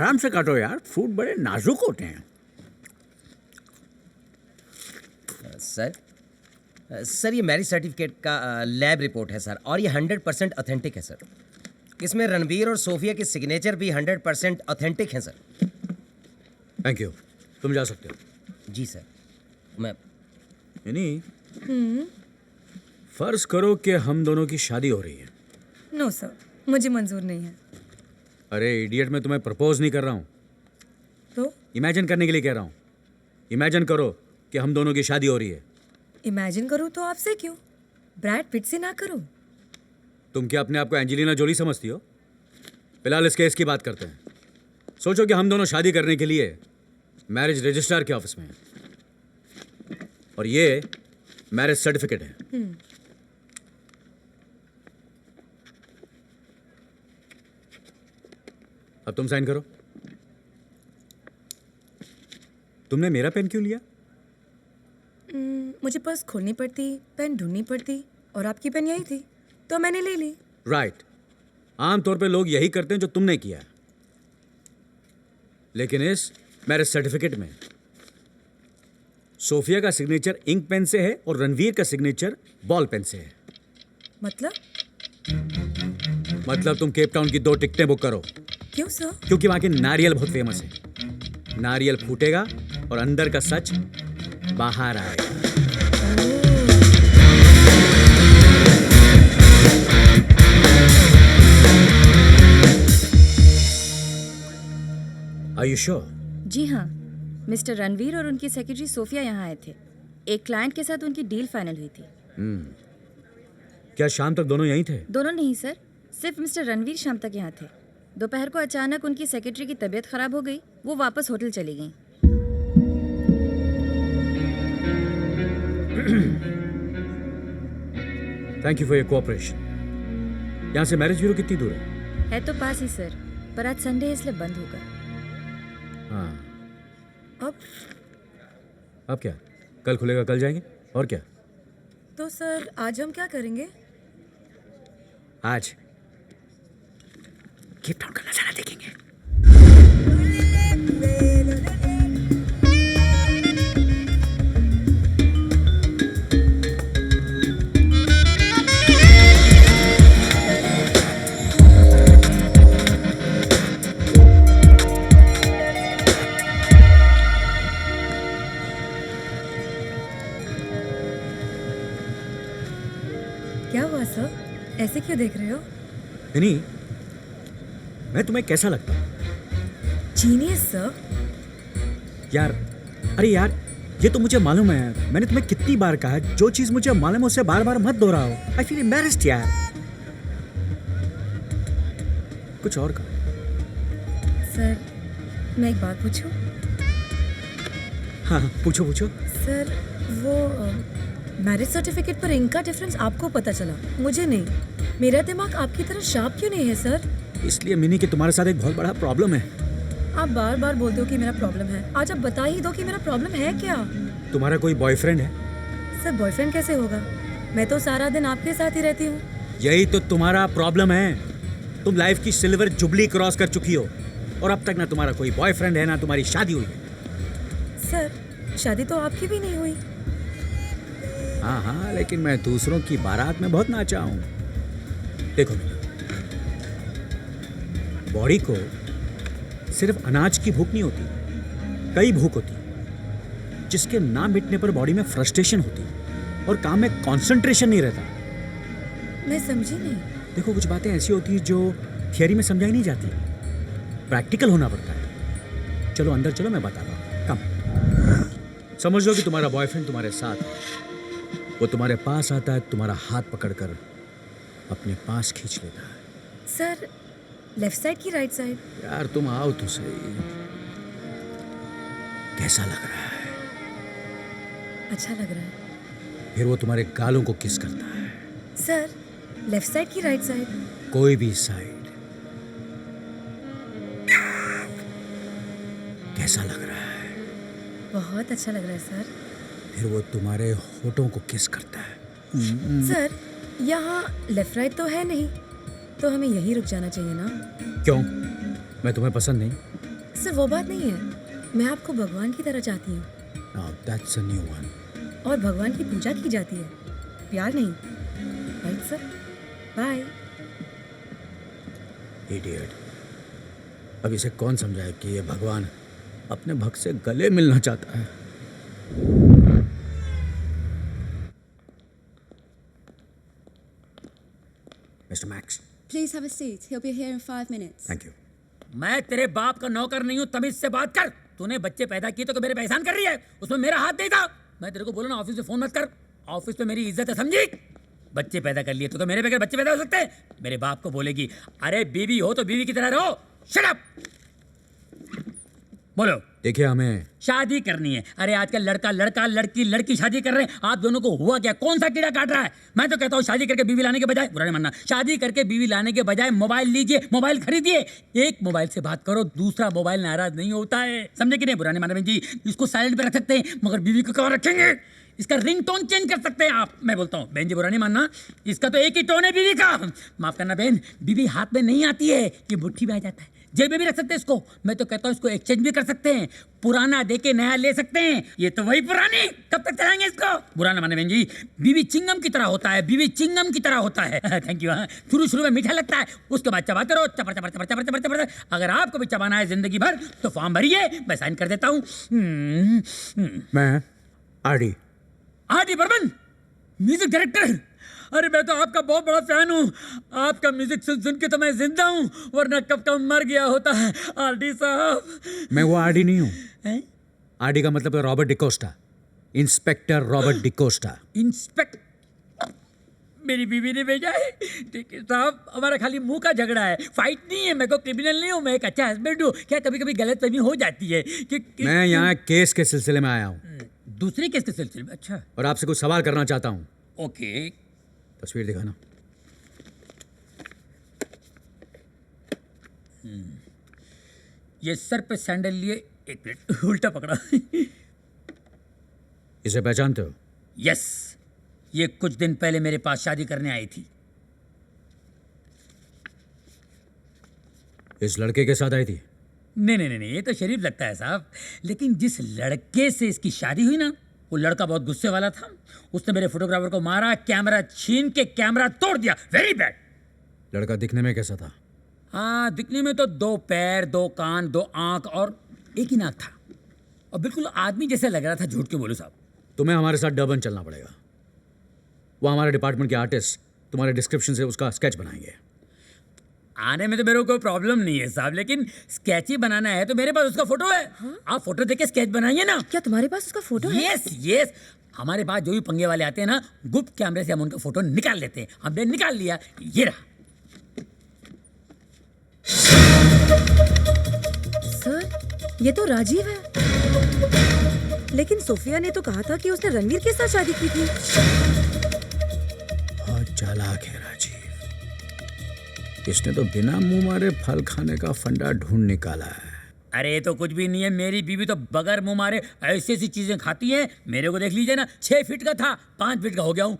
आराम से काटो यार, फ्रूट बड़े नाजुक होते हैं। सर ये मैरिज सर्टिफिकेट का लैब रिपोर्ट है सर, और ये 100% ऑथेंटिक है सर। इसमें रणवीर और सोफिया के सिग्नेचर भी 100% ऑथेंटिक हैं सर। थैंक यू, तुम जा सकते हो। जी सर। मैं यानी फर्ज करो कि हम दोनों की शादी हो रही है। नो सर, मुझे मंजूर नहीं है। अरे इडियट, मैं तुम्हें प्रपोज नहीं कर रहा हूँ, तो इमेजिन करने के लिए कह रहा हूँ। इमेजिन करो कि हम दोनों की शादी हो रही है। इमेजिन करूँ तो आपसे क्यों, ब्रैड पिट से ना करूँ? तुम क्या अपने आप को एंजेलिना जोली समझती हो? फिलहाल इस केस की बात करते हैं। सोचो कि हम दोनों शादी करने के लिए मैरिज रजिस्ट्रार के ऑफिस में हैं और ये मैरिज सर्टिफिकेट है। अब तुम साइन करो। तुमने मेरा पेन क्यों लिया? मुझे पर्स खोलनी पड़ती, पेन ढूंढनी पड़ती, और आपकी पेन यही थी तो मैंने ले ली। राइट। आमतौर पे लोग यही करते हैं जो तुमने किया, लेकिन इस मैरिज सर्टिफिकेट में सोफिया का सिग्नेचर इंक पेन से है और रणवीर का सिग्नेचर बॉल पेन से है। मतलब तुम केप टाउन की 2 टिकटें बुक करो। क्यों सर? क्योंकि वहां के नारियल बहुत फेमस है। नारियल फूटेगा और अंदर का सच बाहर आएगा। Are you sure? जी हाँ, मिस्टर रणवीर और उनकी सेक्रेटरी सोफिया यहाँ आए थे। एक क्लाइंट के साथ उनकी डील फाइनल हुई थी। क्या शाम तक दोनों यहीं थे? दोनों नहीं सर, सिर्फ मिस्टर रणवीर शाम तक यहाँ थे। दोपहर को अचानक उनकी सेक्रेटरी की तबीयत खराब हो गई, वो वापस होटल चली गई। Thank you for your cooperation. यहाँ से मैरिज ब्यूरो कितनी दूर है? तो पास ही सर, पर आज संडे है इसलिए बंद होगा। हाँ। अब क्या? कल खुलेगा, कल जाएंगे। और क्या? तो सर आज हम क्या करेंगे? आज केप टाउन का नजारा देखेंगे। क्या हुआ सर, ऐसे क्यों देख रहे हो? नहीं, मैं तुम्हें कैसा लगता हूँ? Genius sir. यार, अरे यार, ये तो मुझे मालूम है। मैंने तुम्हें कितनी बार कहा है, जो चीज मुझे मालूम है उसे बार बार मत दोहराओ। आई फील एम्बैरेस्ड यार। कुछ और कहो। सर मैं एक बात पूछूं? हाँ पूछो पूछो। सर वो मैरिज सर्टिफिकेट पर इंक का डिफरेंस आपको पता चला, मुझे नहीं। मेरा दिमाग आपकी तरह शार्प क्यों नहीं है सर? इसलिए मिनी कि तुम्हारे साथ एक बहुत बड़ा प्रॉब्लम है। आप बार बार बोलते हो कि मेरा प्रॉब्लम है, आज आप बता ही दो कि मेरा प्रॉब्लम है क्या। तुम्हारा कोई बॉयफ्रेंड है? सर बॉयफ्रेंड कैसे होगा, मैं तो सारा दिन आपके साथ ही रहती हूँ। यही तो तुम्हारा प्रॉब्लम है। तुम लाइफ की सिल्वर जुबली क्रॉस कर चुकी हो और अब तक ना तुम्हारा कोई बॉयफ्रेंड है ना तुम्हारी शादी हुई है। सर शादी तो आपकी भी नहीं हुई। हाँ हाँ, लेकिन मैं दूसरों की बारात में बहुत नाचा हूँ। देखो, बॉडी को सिर्फ अनाज की भूख नहीं होती, कई भूख होती, जिसके ना मिटने पर बॉडी में फ्रस्ट्रेशन होती और काम में कंसंट्रेशन नहीं रहता। मैं समझी नहीं। देखो, कुछ बातें ऐसी होती हैं जो थियरी में समझाई नहीं जाती, प्रैक्टिकल होना पड़ता है। चलो अंदर चलो, मैं बताता हूँ। कम समझ लो कि तुम्हारा बॉयफ्रेंड तुम्हारे साथ है। वो तुम्हारे पास आता है, तुम्हारा हाथ पकड़कर अपने पास खींच लेता है। सर लेफ्ट साइड की राइट साइड? यार तुम आओ तो सही। कैसा लग रहा है? अच्छा लग रहा है। फिर वो तुम्हारे गालों को किस करता है। सर लेफ्ट साइड की राइट साइड? कोई भी साइड। कैसा लग रहा है? बहुत अच्छा लग रहा है सर। फिर वो तुम्हारे होठों को किस करता है। सर यहाँ लेफ्ट राइट तो है नहीं, तो हमें यहीं रुक जाना चाहिए ना? क्यों? मैं तुम्हें पसंद नहीं? सर वो बात नहीं है, मैं आपको भगवान की तरह चाहती हूँ Now that's a new one. और भगवान की पूजा की जाती है, प्यार नहीं। Right sir? बाय। Idiot. अब इसे कौन समझाए कि ये भगवान अपने भक्त से गले मिलना चाहता है। Mr. Max, Please have a seat. He'll be here in 5 minutes. thank you. मैं तेरे बाप का नौकर नहीं हूँ, तमीज से बात कर। तूने बच्चे पैदा किए तो मेरे पे एहसान कर रही है, उसमें मेरा हाथ नहीं था। मैं तेरे को बोला ना ऑफिस में फोन मत कर, ऑफिस पे मेरी इज्जत है, समझी? बच्चे पैदा कर लिए तो मेरे बगैर बच्चे पैदा हो सकते हैं? मेरे बाप को बोलेगी अरे बीवी हो तो बीवी की तरह रहो। Shut up. बोलो। देखिए हमें शादी करनी है। अरे आजकल लड़का लड़का लड़की लड़की शादी कर रहे हैं, आप दोनों को हुआ क्या? कौन सा कीड़ा काट रहा है? मैं तो कहता हूँ शादी करके बीवी लाने के बजाय, बुरा नहीं मानना, शादी करके बीवी लाने के बजाय मोबाइल लीजिए, मोबाइल खरीदिए। एक मोबाइल से बात करो, दूसरा मोबाइल नाराज नहीं होता है, समझे कि नहीं? बुरा नहीं मानना बहन जी, इसको साइलेंट पे रख सकते हैं मगर बीवी को कहाँ रखेंगे? इसका रिंग टोन चेंज कर सकते हैं आप। मैं बोलता हूँ बहन जी, बुरा नहीं मानना, इसका तो एक ही टोन है बीवी का। माफ करना बहन, बीवी हाथ में नहीं आती है, ये मुट्ठी में आ जाता है। जेब में भी रख सकते हैं इसको। मैं तो कहता हूँ इसको एक्सचेंज भी कर सकते हैं, पुराना देके नया ले सकते हैं। ये तो वही पुरानी, कब तक चलाएंगे इसको? बुरा ना माने बहन जी, बीवी चिंगम की तरह होता है, बीवी चिंगम की तरह होता है। Thank you. हाँ, शुरू में मीठा लगता है, उसके बाद चबाते रहो, चपर चपर चपर चपर चपर चपर। अगर आपको भी चबाना है जिंदगी भर तो फॉर्म भरिए, मैं साइन कर देता हूँ। मैं आरडी बर्मन, म्यूजिक डायरेक्टर। अरे मैं तो आपका बहुत बड़ा फैन हूँ, आपका म्यूजिक सुन सुन के तो मैं जिंदा हूँ, वरना कब कब मर गया होता है। आरडी साहब। मैं वो आरडी नहीं हूँ। हैं? आरडी का मतलब है Robert D'Costa, inspector Robert D'Costa. मेरी बीवी ने भेजा है। ठीक है साहब, हमारा खाली मुंह का झगड़ा है, फाइट नहीं है। मैं को क्रिमिनल नहीं हूँ, मैं एक अच्छा हस्बैंड हूँ। क्या कभी कभी गलतफहमी हो जाती है कि मैं यहाँ केस के सिलसिले में आया हूँ दूसरे केस के सिलसिले में? अच्छा और आपसे कुछ सवाल करना चाहता हूँ। ओके। तस्वीर दिखाना। ये सर पे सैंडल लिए, एक मिनट उल्टा पकड़ा। इसे पहचानते हो? यस, ये कुछ दिन पहले मेरे पास शादी करने आई थी। इस लड़के के साथ आई थी? नहीं, ये तो शरीफ लगता है साहब, लेकिन जिस लड़के से इसकी शादी हुई ना, वो लड़का बहुत गुस्से वाला था। उसने मेरे फोटोग्राफर को मारा, कैमरा छीन के कैमरा तोड़ दिया। Very bad. लड़का दिखने में कैसा था? हाँ, दिखने में तो 2 पैर 2 कान 2 आंख और एक ही नाक था, और बिल्कुल आदमी जैसे लग रहा था। झूठ क्यों बोलूं साहब? तुम्हें हमारे साथ डर्बन चलना पड़ेगा। वो हमारे डिपार्टमेंट के आर्टिस्ट तुम्हारे डिस्क्रिप्शन से उसका स्केच बनाएंगे। आने में तो मेरे को कोई प्रॉब्लम नहीं है साहब, लेकिन स्केच ही बनाना है तो मेरे पास उसका फोटो है। हाँ? आप फोटो देख के स्केच बनाइए ना। क्या तुम्हारे पास उसका फोटो है? यस, हमारे पास जो भी पंगे वाले आते हैं ना, गुप्त कैमरे से हम उनका फोटो निकाल लेते हैं। हमने निकाल लिया, ये रहा। सर ये तो राजीव है, लेकिन सोफिया ने तो कहा था कि उसने रणवीर के साथ शादी की थी। बहुत चालाक है राजीव, इसने तो बिना मुंह मारे फल खाने का फंडा ढूंढ निकाला है। अरे तो कुछ भी नहीं है, मेरी बीवी तो बगैर मुंह मारे ऐसी ऐसी चीजें खाती है। मेरे को देख लीजिए ना, 6 फीट का था, 5 फीट का हो गया हूँ।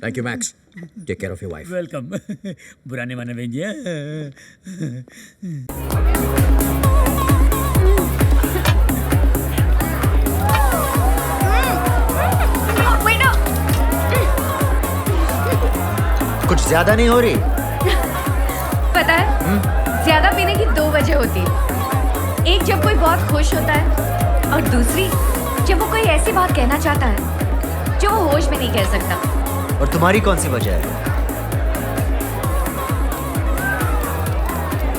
Thank you Max, take care of your wife. Welcome. बुरा नहीं माने भैया। कुछ ज्यादा नहीं हो रही? पता है, ज्यादा पीने की 2 वजह होती है। एक जब कोई बहुत खुश होता है, और दूसरी जब वो कोई ऐसी बात कहना चाहता है जो वो होश में नहीं कह सकता। और तुम्हारी कौन सी वजह है?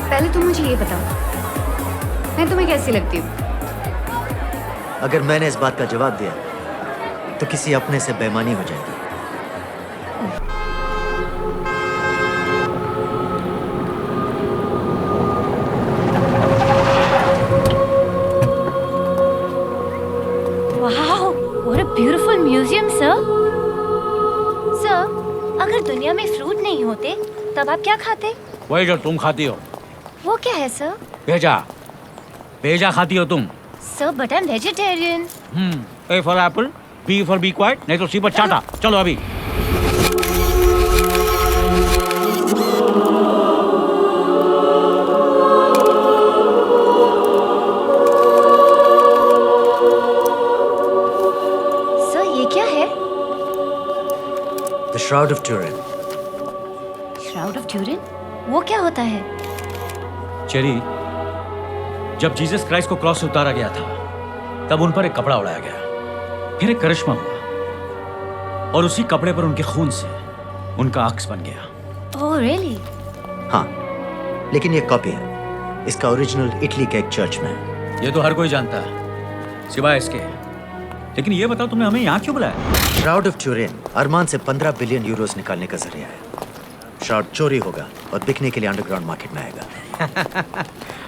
पहले तुम मुझे ये बताओ, मैं तुम्हें कैसी लगती हूँ? अगर मैंने इस बात का जवाब दिया तो किसी अपने से बेईमानी हो जाएगी। Beautiful museum sir. सर, अगर दुनिया में फ्रूट नहीं होते तब आप क्या खाते? वही जो तुम खाती हो। वो क्या है सर? भेजा खाती हो तुम। Sir but I am vegetarian. A for apple, B for be quiet, नहीं तो सी पर चाटा। चलो अभी। Shroud of Turin. Shroud of Turin? वो क्या होता है? चेरी, जब जीसस क्राइस्ट को क्रॉस से उतारा गया था तब उन पर एक कपड़ा उड़ाया गया, फिर एक करिश्मा हुआ और उसी कपड़े पर उनके खून से उनका अक्स बन गया। Oh really? हाँ, लेकिन ये कॉपी है। इसका ओरिजिनल इटली के एक चर्च में है। ये तो हर कोई जानता है सिवाय इसके। लेकिन ये बताओ तुमने हमें यहाँ क्यों बुलाया? श्राउड ऑफ ट्यूरिन अरमान से 15 बिलियन यूरोस निकालने का जरिया है। श्राउड चोरी होगा और बिकने के लिए अंडरग्राउंड मार्केट में आएगा।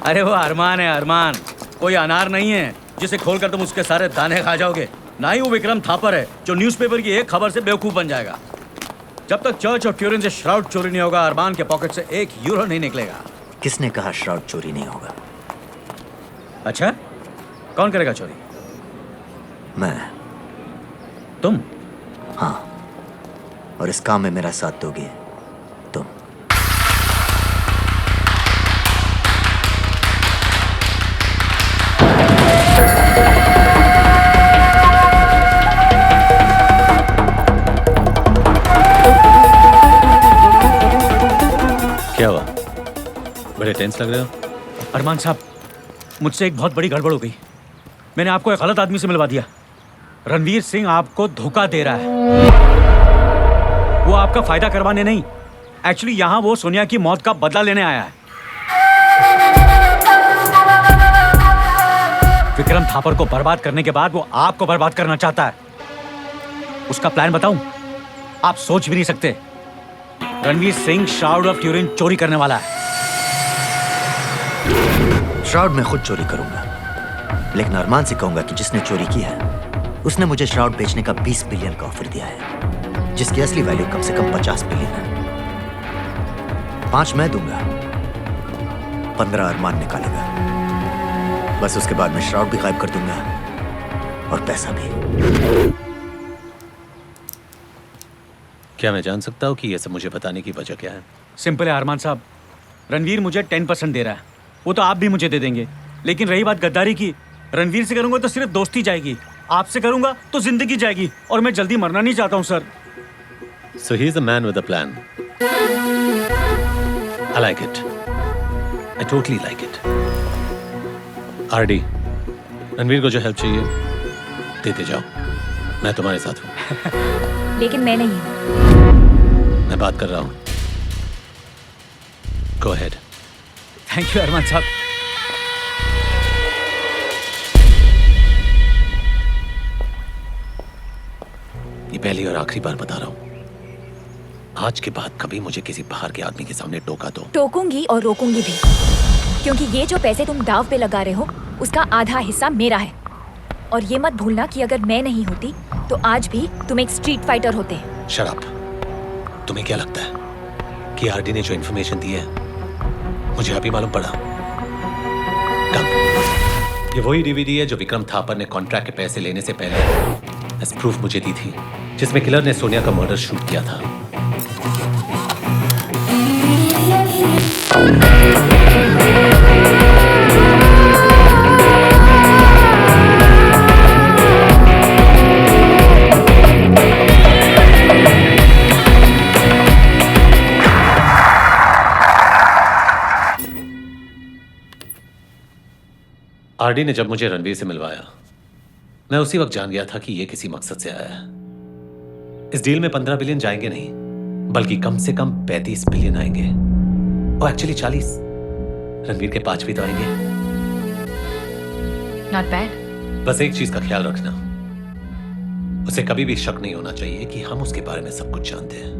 अरे वो अरमान है, अरमान। कोई अनार नहीं है जिसे खोलकर तुम उसके सारे दाने खा जाओगे। ना ही वो विक्रम थापर है जो न्यूज़पेपर की एक खबर से बेवकूफ बन जाएगा। जब तक चर्च ऑफ ट्यूरिन से श्राउड चोरी नहीं होगा, अरमान के पॉकेट से 1 यूरो नहीं निकलेगा। किसने कहा श्राउड चोरी नहीं होगा? अच्छा, कौन करेगा चोरी? मैं। तुम? हाँ, और इस काम में मेरा साथ दोगे तुम। क्या हुआ? बड़े टेंस लग रहे हो। अरमान साहब, मुझसे एक बहुत बड़ी गड़बड़ हो गई। मैंने आपको एक गलत आदमी से मिलवा दिया। रणवीर सिंह आपको धोखा दे रहा है। वो आपका फायदा करवाने नहीं, एक्चुअली यहाँ वो सोनिया की मौत का बदला लेने आया है। विक्रम थापर को बर्बाद करने के बाद वो आपको बर्बाद करना चाहता है। उसका प्लान बताऊं? आप सोच भी नहीं सकते। Ranveer Singh shroud of Turin चोरी करने वाला है। श्राउड मैं खुद चोरी करूंगा, लेकिन अरमान से कहूंगा कि जिसने चोरी की है उसने मुझे श्राउड बेचने का 20 बिलियन का ऑफर दिया है, जिसकी असली वैल्यू कम से कम 50 बिलियन है। 5 मैं दूंगा, 15 अरमान निकालेगा। बस उसके बाद मैं श्राउड भी गायब कर दूंगा और पैसा भी। क्या मैं जान सकता हूँ कि ये सब मुझे बताने की वजह क्या है? सिंपल है अरमान साहब, रणवीर मुझे 10% दे रहा है, वो तो आप भी मुझे दे देंगे। लेकिन रही बात गद्दारी की, रणवीर से करूंगा तो सिर्फ दोस्ती जाएगी, आपसे करूंगा तो जिंदगी जाएगी, और मैं जल्दी मरना नहीं चाहता हूं sir. So he is a man with a plan. I like it. I totally like it. RD, Ranveer को जो हेल्प चाहिए देते जाओ, मैं तुम्हारे साथ हूँ। लेकिन मैं नहीं हूँ। मैं बात कर रहा हूँ। Go ahead. थैंक यू अरमान साहब। ये पहली और आखिरी बार बता रहा हूँ, आज के बाद कभी मुझे किसी बाहर के आदमी के सामने टोका दो। टोकूंगी और रोकूंगी भी, क्योंकि ये जो पैसे तुम दाव पे लगा रहे हो उसका आधा हिस्सा मेरा है। और ये मत भूलना कि अगर मैं नहीं होती तो आज भी तुम एक स्ट्रीट फाइटर होते। शराब, तुम्हें क्या लगता है कि आरडी ने जो इन्फॉर्मेशन दी है मुझे अभी मालूम पड़ा? कम। ये वही डीवीडी है जो विक्रम थापर ने कॉन्ट्रैक्ट के पैसे लेने से पहले एज प्रूफ मुझे दी थी, जिसमें किलर ने सोनिया का मर्डर शूट किया था। आरडी ने जब मुझे रणवीर से मिलवाया, मैं उसी वक्त जान गया था कि यह किसी मकसद से आया है। इस डील में 15 बिलियन जाएंगे नहीं, बल्कि कम से कम 35 बिलियन आएंगे, और एक्चुअली 40। रणवीर के 5 भी तो आएंगे। Not bad. बस एक चीज का ख्याल रखना, उसे कभी भी शक नहीं होना चाहिए कि हम उसके बारे में सब कुछ जानते हैं।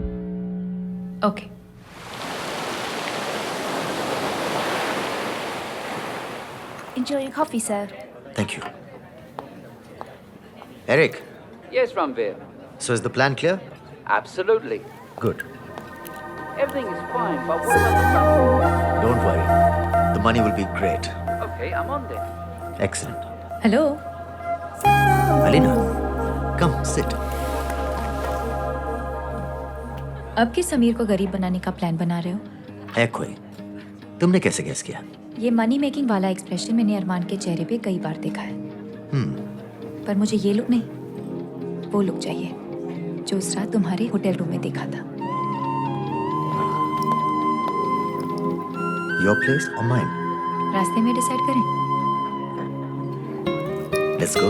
Okay. Enjoy your coffee, sir. Thank you. Eric, Yes, Ranveer. so is the plan clear? Absolutely. Good. Everything is fine, but what about the money? Don't worry. The money will be great. Okay, I'm on then. Excellent. Hello. Alina, come sit. अब किस समीर को गरीब बनाने का plan बना रहे हो? है कोई? तुमने कैसे गेस किया? ये मनी मेकिंग वाला एक्सप्रेशन मैंने अरमान के चेहरे पे कई बार देखा है। पर मुझे ये लुक नहीं, वो लुक चाहिए। जो उस रात तुम्हारे होटल रूम में देखा था। योर प्लेस और माइन? रास्ते में डिसाइड करें। Let's go.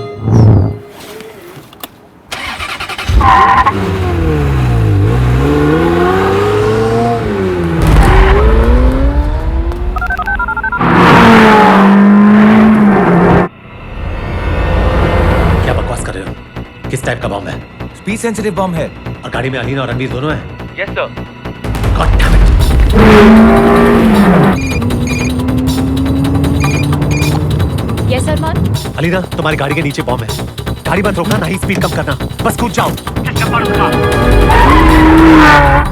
क्या बकवास कर रहे हो? किस टाइप का बॉम्ब है? स्पीड सेंसिटिव बॉम्ब है। और गाड़ी में अलीना और रणवीर दोनों हैं? Yes sir. God damn it. Yes Armaan. Alina, तुम्हारी गाड़ी के नीचे बॉम्ब है। गाड़ी मत रोकना, ना ही स्पीड कम करना, बस कूद जाओ।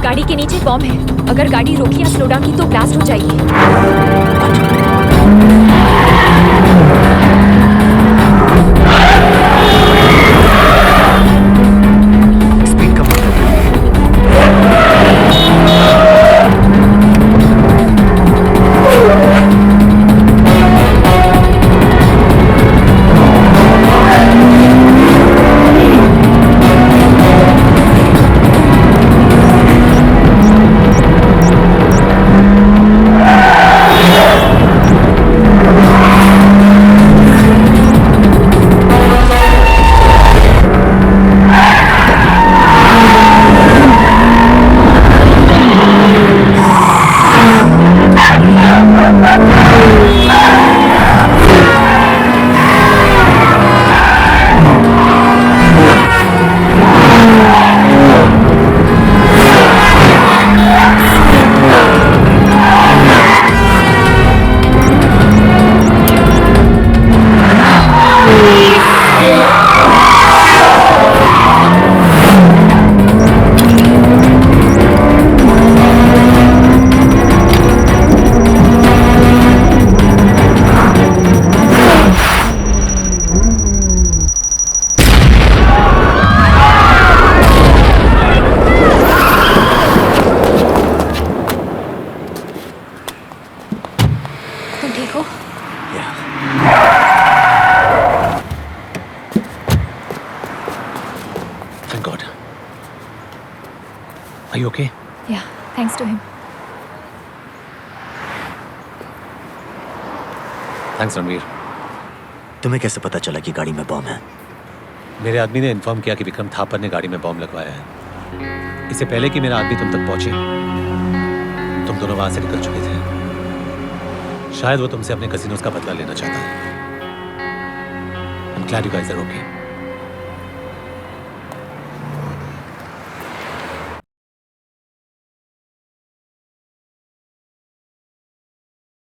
गाड़ी के नीचे बॉम्ब है। अगर गाड़ी रोकी या स्लो डाउन की तो ब्लास्ट हो जाएगी। स्पीड कम कर। तुम ठीक हो? Thank God. Are you okay? या thanks to him. Thanks, Ranveer. तुम्हें कैसे पता चला कि गाड़ी में बॉम्ब है? मेरे आदमी ने इन्फॉर्म किया कि विक्रम थापर ने गाड़ी में बॉम्ब लगवाया है। इससे पहले कि मेरा आदमी तुम तक पहुंचे, तुम दोनों वहां से निकल चुके थे। शायद वो तुमसे अपने कजिनों का बदला लेना चाहता है। I'm glad you guys are okay.